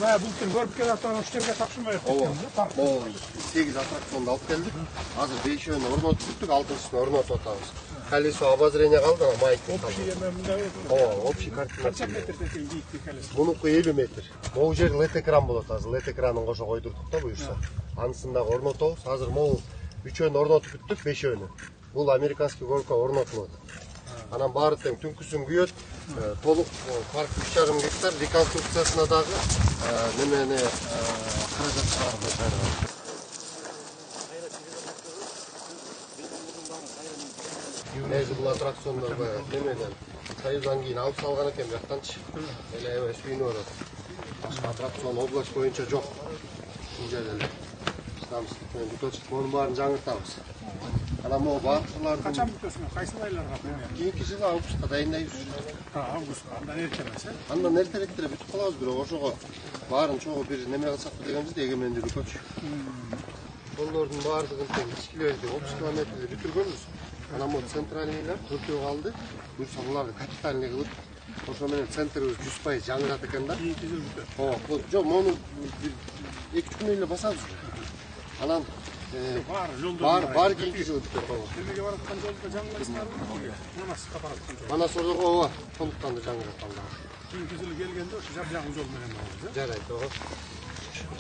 Bayağı bulutun görüp gelirken o işlerge takşımayıp getkemiz. O 8 attraksiyonda alıp geldik. Hazır 5 öğünü ornatıp tuttuk, 6-sını ornatıp atабыз. Колесо обозрения kaldı ama maykın kaldı. Общий картина. Kaça metrede keyifli kalesi? Bununki 50 metr. Бұл жер LED экран болады азыр. LED экранын қоса қойдырдық та бұйырса. Анысындағы орнатабыз. Азыр мол 3 өйнү орнотуп бүттүк, 5 өйнү. Бұл американский горка орнотулат. Анан баары тең түнкүсүн күйөт. Толук парк 3,5 гектар реконструкциясына дагы немени каражат чыгарып. Бұл аттракциондар немеден Союздан кейін алып салған екен жақтанчы. Эле эбес үйүнө барат. Башка аттракцион область боюнча жок. Ушул эле. Стамсыздыкпен бүтөчүп, мунун баарын жаңыртабыз. Анан могу баакчылардын Качан бүтөсүңөр? Кайсы айларга? Кийинки жылы августта дайындайбыз. Августта, андан эрте эмес, э? Андан эртерээк деле бүтүп калабыз, бирок ошого баарын чогуу бир неме кылсак дегенбиз, эгемендүүлүккөчү. Колдордун баардыгын тең кичкилерди 30 километрди бүтүргөнбүз. Анан могу центральныйлар төртөө калды. Буюрса буларды капитальный кылып, ошо менен центрибиз 100% жаңырат экен да. Кийинки жылы бүтөт. Жок, мону 2-3 күн эле басабыз. Анан бар кийинки жылы бүтөт. Эмеге бараткан жолдо жаңылайсыңарбы? Манасқа бараткан жол. Манас ордого ооба, толуктанды жаңыраталды. Кийинки жылы келгенде ошо жапжагын жол менен барабыз, э? Жарайт, ого.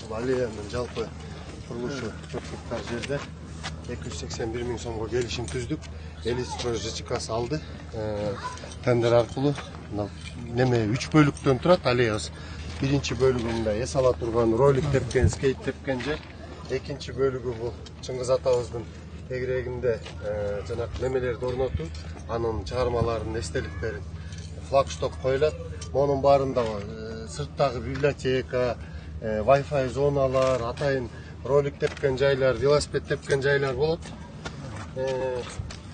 Бул аллеянын жалпы курулушу 4 гектар жерде 281 000 сомго келишим түздүк. Элистрой ЖЧКсы алды. Тендер аркылуу неме 3 бөлүктөн турат аллеябыз. Биринчи бөлүгүндө эс ала турган ролик тепкен, скейт тепкен жер. Экинчи бөлүгү бул Чыңгыз атабыздын тегерегинде жанагы немелерди орнотуу, анын чыгармаларын, эстеликтерин флагшток коюлат. Монун баарында сырттагы библиотека, Wi-Fi зоналар, атайын ролик тепкен жайлар, велосипед тепкен жайлар болот.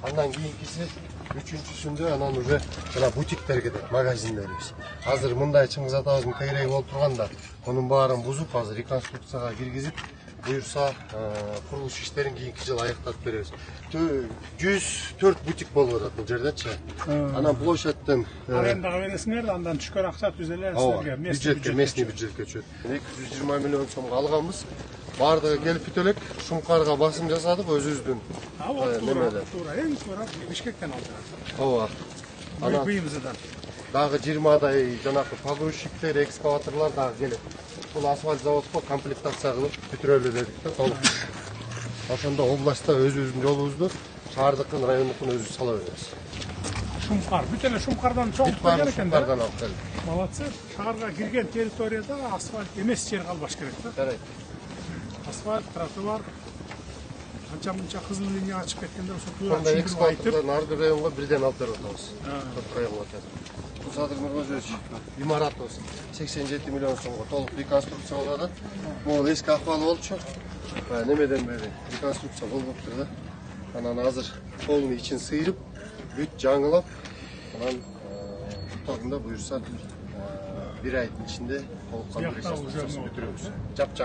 Андан кийинкиси үчүнчүсүндө анан уже жана бутиктер кетет, магазиндерибиз. Азыр мындай Чыңгыз атабыздын тегереги болуп турганда, мунун баарын бузуп, азыр реконструкцияга киргизип, буюрса курулуш иштерин кийинки жылы аяктатып беребиз. 104 бутик болуп атат бул жердечи. Анан площадьтен арендага бересиңер да андан түшкөн акча түзөлөр силерге. Местный бюджетке түшөт. 220 миллион сомго алганбыз. Бардыгы келип бүтө элек, Шумкарга басым жасадык өзүбүздүн немеде. Туура, эң туура Бишкектен алдык. Ооба. Анан Быйымыздан. дагы 20дай жанакы погрузчиктер, экскаваторлар дагы келет. Бул асфальт заводко комплектация кылып бүтүрөлү дедик да, толук. Ошондо областта өзүбүздүн жолубузду, шаардыкын, райондукун өзүбүз сала беребиз. Шумкар, бүт эле Шумкардан чогулуп келген экен да. Шумкардан алып келдик. Молодцы. Шаарга кирген территорияда асфальт эмес жер калбаш керек да. Жарайт. Асфальт, тротуар, анча-мынча кызыл линияга чыгып кеткенде ошо туура Сонда түшүндүрүп айтып, экскаватордон арды районго бирден алып берип атабыз. Төрт районго атат. Садыр Нургозович, имаратыбыз 87 миллион сомго толук реконструкция болуп атат. Могул эски акыбалы болчу. Немеден бери реконструкция болуптур да. Анан азыр полный ичин сыйрып, бүт жаңылап, анан итогунда буюрса 1 айдын ичинде толук кандуу реконструкциясын бүтүрөбүз. Жапжаң.